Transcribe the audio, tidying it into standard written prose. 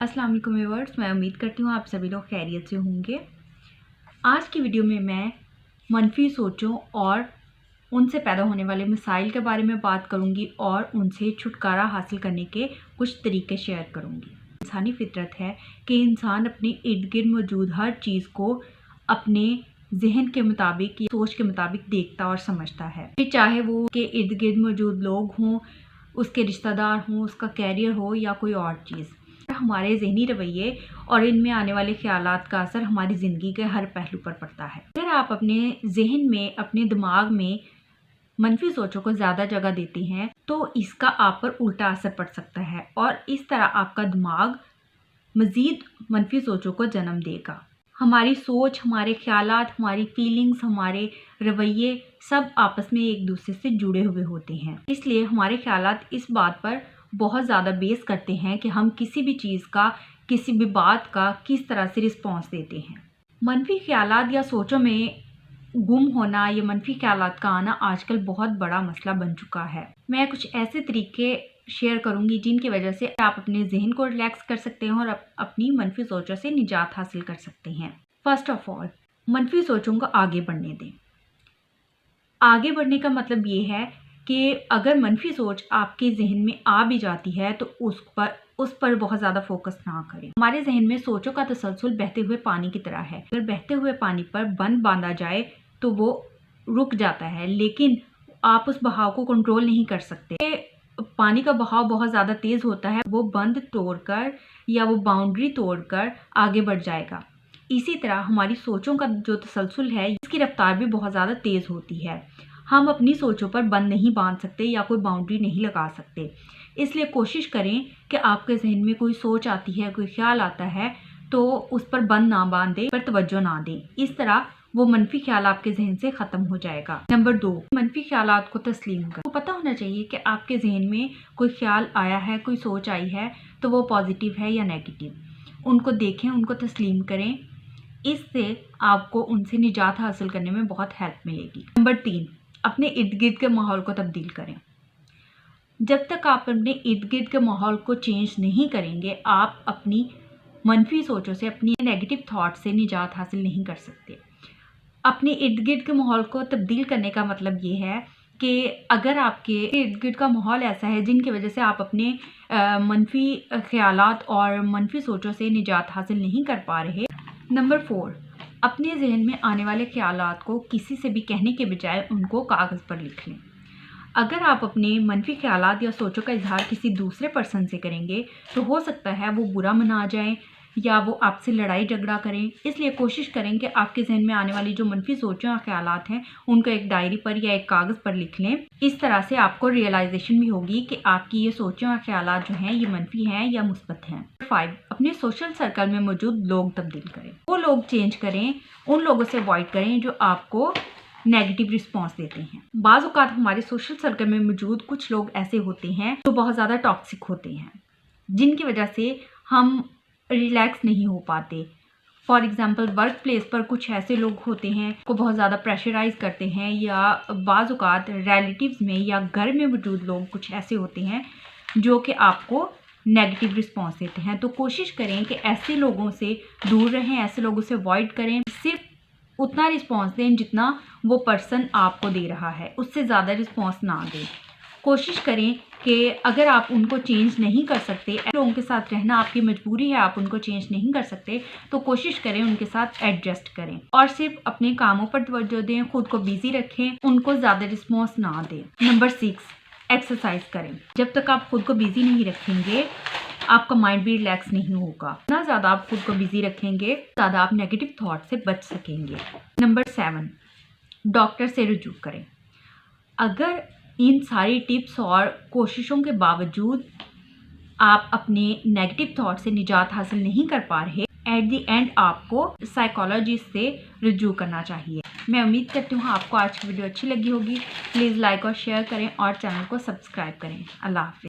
अस्सलाम वालेकुम व्यूअर्स, मैं उम्मीद करती हूँ आप सभी लोग खैरियत से होंगे। आज की वीडियो में मैं मनफी सोचों और उनसे पैदा होने वाले मसाइल के बारे में बात करूँगी और उनसे छुटकारा हासिल करने के कुछ तरीके शेयर करूँगी। इंसानी फितरत है कि इंसान अपने इर्द गिर्द मौजूद हर चीज़ को अपने जहन के मुताबिक या सोच के मुताबिक देखता और समझता है, चाहे वो के इर्द गिर्द मौजूद लोग हों, उसके रिश्तेदार हों, उसका कैरियर हो या कोई और चीज़। हमारे ज़हनी रवैये और इनमें आने वाले ख्यालात का असर हमारी ज़िंदगी के हर पहलू पर पड़ता है। अगर आप अपने जहन में, अपने दिमाग में मनफी सोचों को ज़्यादा जगह देते हैं तो इसका आप पर उल्टा असर पड़ सकता है और इस तरह आपका दिमाग मज़ीद मनफी सोचों को जन्म देगा। हमारी सोच, हमारे ख्यालात, हमारी फीलिंग्स, हमारे रवैये सब आपस में एक दूसरे से जुड़े हुए होते हैं। इसलिए हमारे ख्यालात इस बात पर बहुत ज़्यादा बेस करते हैं कि हम किसी भी चीज़ का, किसी भी बात का किस तरह से रिस्पॉन्स देते हैं। मनफी ख्यालात या सोचों में गुम होना या मनफी ख्यालात का आना आजकल बहुत बड़ा मसला बन चुका है। मैं कुछ ऐसे तरीके शेयर करूंगी जिनकी वजह से आप अपने जहन को रिलैक्स कर सकते हैं और अपनी मनफी सोचों से निजात हासिल कर सकते हैं। फर्स्ट ऑफ ऑल, मनफी सोचों को आगे बढ़ने दें। आगे बढ़ने का मतलब ये है कि अगर मनफी सोच आपके जहन में आ भी जाती है तो उस पर बहुत ज़्यादा फोकस ना करें। हमारे जहन में सोचों का तसलसल बहते हुए पानी की तरह है। अगर बहते हुए पानी पर बंद बांधा जाए तो वो रुक जाता है, लेकिन आप उस बहाव को कंट्रोल नहीं कर सकते। पानी का बहाव बहुत ज़्यादा तेज़ होता है, वो बंद तोड़कर या वो बाउंड्री तोड़कर आगे बढ़ जाएगा। इसी तरह हमारी सोचों का जो तसलसल है, इसकी रफ्तार भी बहुत ज़्यादा तेज़ होती है। हम अपनी सोचों पर बंद नहीं बांध सकते या कोई बाउंड्री नहीं लगा सकते। इसलिए कोशिश करें कि आपके जहन में कोई सोच आती है, कोई ख्याल आता है तो उस पर बंद ना बांधें, पर तवज्जो ना दें। इस तरह वो मनफी ख्याल आपके जहन से ख़त्म हो जाएगा। नंबर 2, मनफी ख्यालात को तस्लीम करें। आपको पता होना चाहिए कि आपके जहन में कोई ख्याल आया है, कोई सोच आई है तो वो पॉजिटिव है या नेगेटिव। उनको देखें, उनको तस्लीम करें। इससे आपको उनसे निजात हासिल करने में बहुत हेल्प मिलेगी। नंबर 3, अपने इर्द गिर्द के माहौल को तब्दील करें। जब तक आप अपने इर्द गिर्द के माहौल को चेंज नहीं करेंगे, आप अपनी मनफी सोचों से, अपनी नेगेटिव थॉट से निजात हासिल नहीं कर सकते। अपने इर्द गिर्द के माहौल को तब्दील करने का मतलब ये है कि अगर आपके इर्द गिर्द का माहौल ऐसा है जिनकी वजह से आप अपने मनफी ख्यालात और मनफी सोचों से निजात हासिल नहीं कर पा रहे। नंबर 4, अपने जहन में आने वाले ख्यालात को किसी से भी कहने के बजाय उनको कागज़ पर लिख लें। अगर आप अपने मनफी ख्यालात या सोचों का इजहार किसी दूसरे पर्सन से करेंगे तो हो सकता है वो बुरा मना जाए या वो आपसे लड़ाई झगड़ा करें। इसलिए कोशिश करें कि आपके जहन में आने वाली जो मनफी सोचें और ख्यालात हैं उनको एक डायरी पर या एक कागज़ पर लिख लें। इस तरह से आपको रियलाइजेशन भी होगी कि आपकी ये सोचें और ख्यालात जो हैं ये मनफी हैं या मुस्बत हैं। 5, अपने सोशल सर्कल में मौजूद लोग तब्दील करें। वो लोग चेंज करें, उन लोगों से अवॉइड करें जो आपको नेगेटिव रिस्पॉन्स देते हैं। बाज़ औक़ात हमारे सोशल सर्कल में मौजूद कुछ लोग ऐसे होते हैं जो बहुत ज़्यादा टॉक्सिक होते हैं, जिनकी वजह से हम रिलैक्स नहीं हो पाते। फॉर एग्ज़ाम्पल, वर्क प्लेस पर कुछ ऐसे लोग होते हैं को बहुत ज़्यादा प्रेशराइज़ करते हैं, या बाज़ औक़ात रिलेटिव्स में या घर में मौजूद लोग कुछ ऐसे होते हैं जो कि आपको नेगेटिव रिस्पॉन्स देते हैं। तो कोशिश करें कि ऐसे लोगों से दूर रहें, ऐसे लोगों से अवॉइड करें। सिर्फ उतना रिस्पॉन्स दें जितना वो पर्सन आपको दे रहा है, उससे ज़्यादा रिस्पॉन्स ना दें। कोशिश करें कि अगर आप उनको चेंज नहीं कर सकते, लोगों के साथ रहना आपकी मजबूरी है, आप उनको चेंज नहीं कर सकते, तो कोशिश करें उनके साथ एडजस्ट करें और सिर्फ अपने कामों पर तवज्जो दें, खुद को बिजी रखें, उनको ज़्यादा रिस्पॉन्स ना दें। नंबर 6, एक्सरसाइज करें। जब तक आप खुद को बिजी नहीं रखेंगे आपका माइंड भी रिलैक्स नहीं होगा। जितना ज़्यादा आप खुद को बिजी रखेंगे ज़्यादा आप नेगेटिव थॉट से बच सकेंगे। नंबर 7, डॉक्टर से रुजू करें। अगर इन सारी टिप्स और कोशिशों के बावजूद आप अपने नेगेटिव थॉट से निजात हासिल नहीं कर पा रहे, एट द एंड आपको साइकोलॉजिस्ट से रुजू करना चाहिए। मैं उम्मीद करती हूँ आपको आज की वीडियो अच्छी लगी होगी। प्लीज़ लाइक और शेयर करें और चैनल को सब्सक्राइब करें। अल्लाह हाफ़िज़।